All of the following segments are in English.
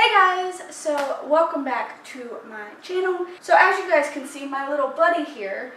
Hey guys, so welcome back to my channel. So as you guys can see, my little buddy here,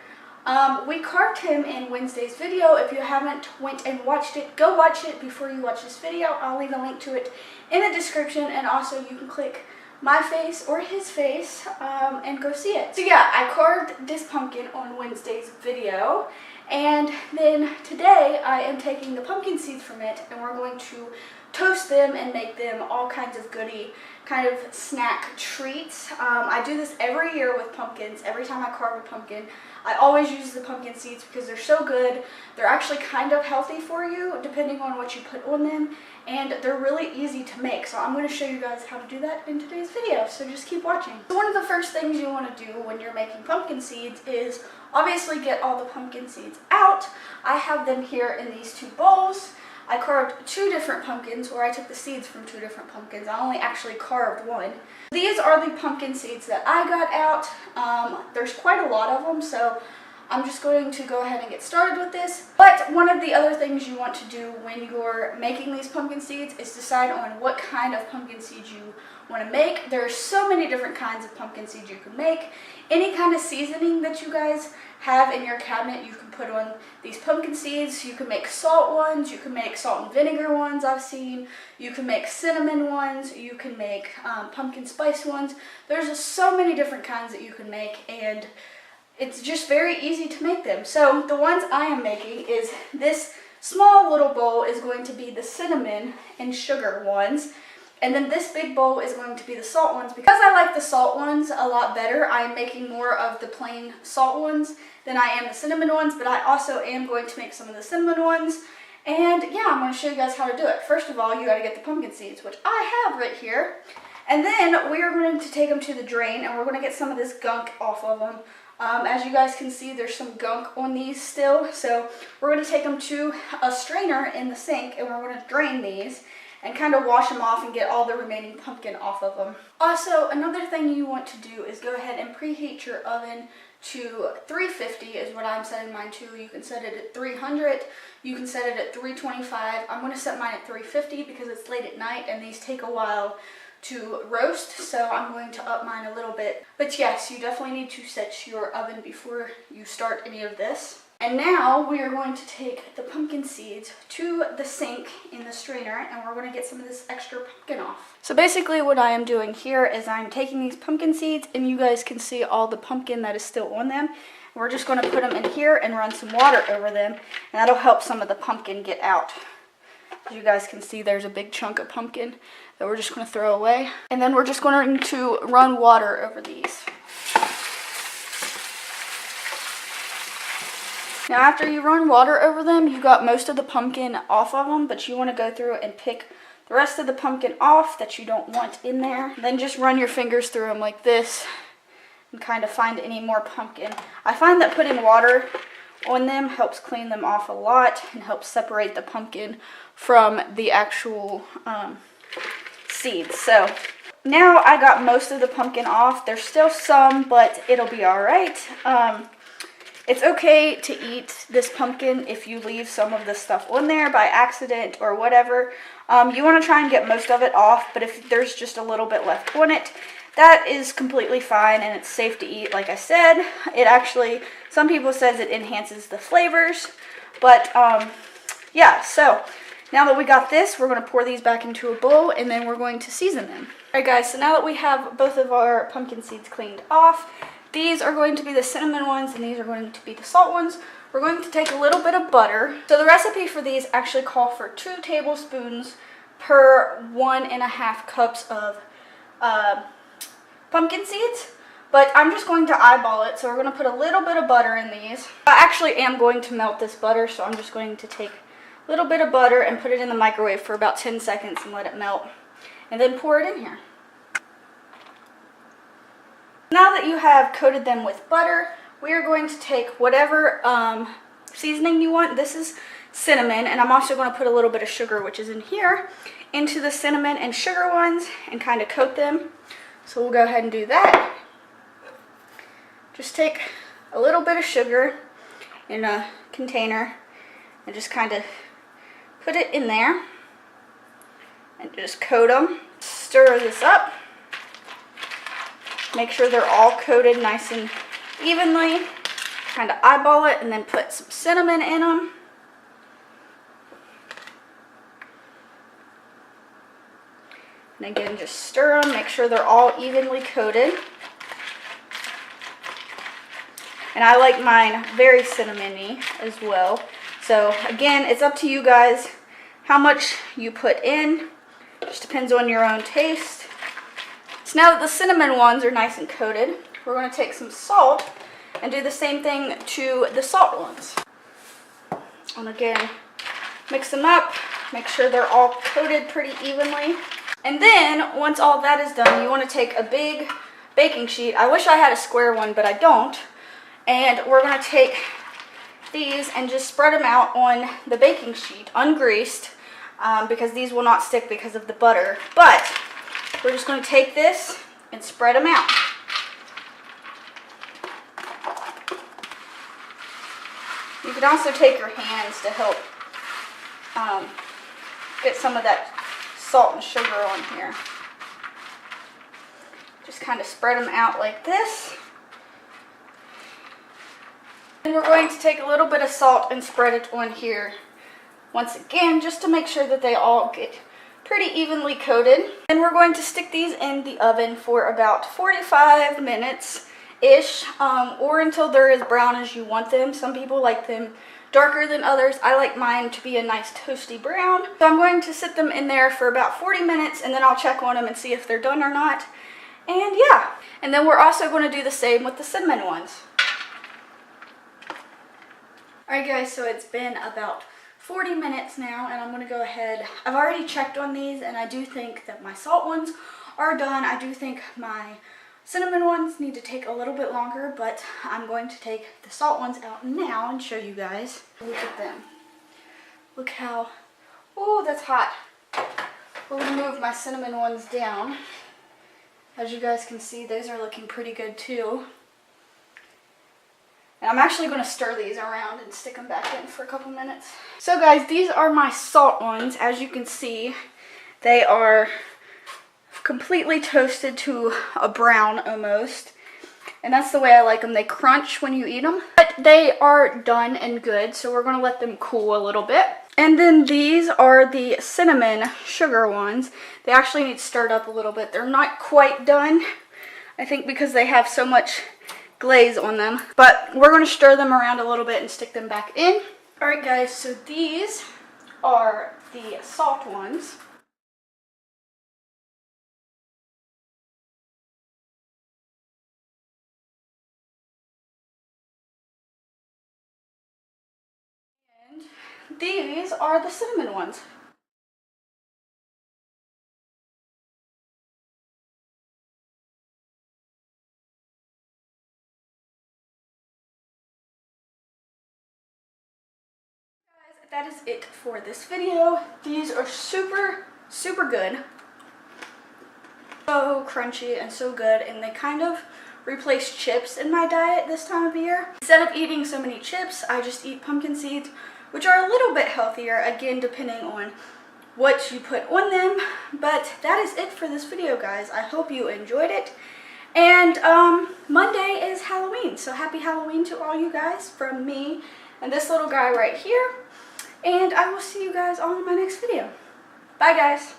we carved him in Wednesday's video. If you haven't went and watched it, go watch it before you watch this video. I'll leave a link to it in the description, and also you can click my face or his face and go see it. So yeah, I carved this pumpkin on Wednesday's video, and then today I am taking the pumpkin seeds from it and we're going to toast them and make them all kinds of goodie kind of snack treats. I do this every year with pumpkins. Every time I carve a pumpkin, I always use the pumpkin seeds because they're so good. They're actually kind of healthy for you depending on what you put on them, and they're really easy to make. So I'm going to show you guys how to do that in today's video, so just keep watching. So one of the first things you want to do when you're making pumpkin seeds is obviously get all the pumpkin seeds out. I have them here in these two bowls. I carved two different pumpkins, or I took the seeds from two different pumpkins. I only actually carved one. These are the pumpkin seeds that I got out. There's quite a lot of them, so I'm just going to go ahead and get started with this. But one of the other things you want to do when you're making these pumpkin seeds is decide on what kind of pumpkin seeds you want to make. There are so many different kinds of pumpkin seeds you can make. Any kind of seasoning that you guys have in your cabinet, you can put on these pumpkin seeds. You can make salt ones, you can make salt and vinegar ones I've seen, you can make cinnamon ones, you can make pumpkin spice ones. There's just so many different kinds that you can make, and it's just very easy to make them. So the ones I am making is this small little bowl is going to be the cinnamon and sugar ones. And then this big bowl is going to be the salt ones. Because I like the salt ones a lot better, I am making more of the plain salt ones than I am the cinnamon ones, but I also am going to make some of the cinnamon ones. And yeah, I'm going to show you guys how to do it. First of all, you got to get the pumpkin seeds, which I have right here. And then we are going to take them to the drain, and we're going to get some of this gunk off of them. As you guys can see, there's some gunk on these still. So we're going to take them to a strainer in the sink, and we're going to drain these and kind of wash them off and get all the remaining pumpkin off of them. Also, another thing you want to do is go ahead and preheat your oven to 350 is what I'm setting mine to. You can set it at 300, you can set it at 325. I'm going to set mine at 350 because it's late at night and these take a while to roast, so I'm going to up mine a little bit. But yes, you definitely need to set your oven before you start any of this. And now we are going to take the pumpkin seeds to the sink in the strainer, and we're going to get some of this extra pumpkin off. So basically what I am doing here is I'm taking these pumpkin seeds, and you guys can see all the pumpkin that is still on them. We're just going to put them in here and run some water over them, and that'll help some of the pumpkin get out. As you guys can see, there's a big chunk of pumpkin that we're just going to throw away. And then we're just going to run water over these. Now after you run water over them, you got most of the pumpkin off of them, but you want to go through and pick the rest of the pumpkin off that you don't want in there. Then just run your fingers through them like this and kind of find any more pumpkin. I find that putting water on them helps clean them off a lot and helps separate the pumpkin from the actual seeds. So now I got most of the pumpkin off. There's still some, but it'll be all right. It's okay to eat this pumpkin if you leave some of this stuff on there by accident or whatever. You want to try and get most of it off, but if there's just a little bit left on it, that is completely fine and it's safe to eat. Like I said, it actually, some people says it enhances the flavors, but yeah, so now that we got this, we're going to pour these back into a bowl and then we're going to season them. Alright guys, so now that we have both of our pumpkin seeds cleaned off, these are going to be the cinnamon ones and these are going to be the salt ones. We're going to take a little bit of butter. So the recipe for these actually call for 2 tablespoons per 1.5 cups of pumpkin seeds. But I'm just going to eyeball it, so we're going to put a little bit of butter in these. I actually am going to melt this butter, so I'm just going to take a little bit of butter and put it in the microwave for about 10 seconds and let it melt. And then pour it in here. Now that you have coated them with butter, we are going to take whatever seasoning you want. This is cinnamon, and I'm also going to put a little bit of sugar, which is in here, into the cinnamon and sugar ones and kind of coat them. So we'll go ahead and do that. Just take a little bit of sugar in a container and just kind of put it in there and just coat them. stir this up. Make sure they're all coated nice and evenly. Kind of eyeball it and then put some cinnamon in them. And again, just stir them, make sure they're all evenly coated. And I like mine very cinnamony as well. So again, it's up to you guys how much you put in. Just depends on your own taste. So now that the cinnamon ones are nice and coated, we're going to take some salt and do the same thing to the salt ones. And again, mix them up, make sure they're all coated pretty evenly. And then, once all that is done, you want to take a big baking sheet. I wish I had a square one, but I don't. And we're going to take these and just spread them out on the baking sheet, ungreased, because these will not stick because of the butter. But we're just going to take this and spread them out. You can also take your hands to help get some of that salt and sugar on here. Just kind of spread them out like this. And we're going to take a little bit of salt and spread it on here once again, just to make sure that they all get pretty evenly coated. Then we're going to stick these in the oven for about 45 minutes-ish, or until they're as brown as you want them. Some people like them darker than others. I like mine to be a nice toasty brown. So I'm going to sit them in there for about 40 minutes and then I'll check on them and see if they're done or not. And yeah, and then we're also going to do the same with the cinnamon ones. Alright guys, so it's been about 40 minutes now and I'm going to go ahead. I've already checked on these and I do think that my salt ones are done. I do think my cinnamon ones need to take a little bit longer, but I'm going to take the salt ones out now and show you guys. Look at them. Look how, oh, that's hot. We're going to move my cinnamon ones down. As you guys can see, those are looking pretty good too. And I'm actually going to stir these around and stick them back in for a couple minutes. So guys, these are my salt ones. As you can see, they are completely toasted to a brown almost. And that's the way I like them. They crunch when you eat them. But they are done and good, so we're going to let them cool a little bit. And then these are the cinnamon sugar ones. They actually need stirred up a little bit. They're not quite done, I think, because they have so much glaze on them. But we're going to stir them around a little bit and stick them back in. Alright guys, so these are the salt ones. These are the cinnamon ones. Guys, that is it for this video. These are super, super good. So crunchy and so good, and they kind of replace chips in my diet this time of year. Instead of eating so many chips, I just eat pumpkin seeds, which are a little bit healthier, again, depending on what you put on them. But that is it for this video, guys. I hope you enjoyed it. And Monday is Halloween, so happy Halloween to all you guys from me and this little guy right here. And I will see you guys all in my next video. Bye, guys.